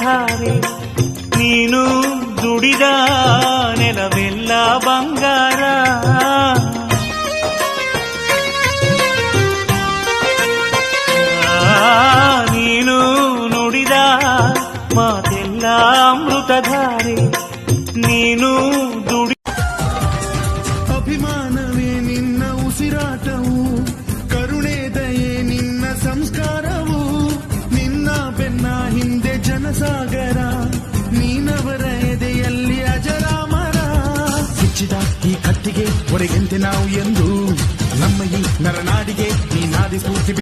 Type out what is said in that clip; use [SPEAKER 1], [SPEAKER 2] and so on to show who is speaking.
[SPEAKER 1] ಧಾರೆ ನೀನು ದುಡಿದ ನೆಲವೆಲ್ಲ ಬಂಗಾರ, ನೀನು ನುಡಿದ ಮಾತೆಲ್ಲ ಅಮೃತಧಾರೆ, ನೀನು ದುಡಿ
[SPEAKER 2] ಅಭಿಮಾನವೇ ನಿನ್ನ ಉಸಿರಾಟವು, ಕರುಣೆ ದಯೆ ನಿನ್ನ ಸಂಸ್ಕಾರವು, ನಿನ್ನ ಬೆನ್ನ ಹಿಂದೆ ಜನಸಾಗರ, ನೀನವರ ಎದೆಯಲ್ಲಿ ಅಜರಾಮರ. ಹೆಚ್ಚಿದ ಈ ಕತ್ತಿಗೆ ಹೊರಗೆಂತೆ ನಾವು ಎಂದು ನಮ್ಮ ಈ ನರನಾಡಿಗೆ ನೀನಾದಿ ಸ್ಫೂರ್ತಿ.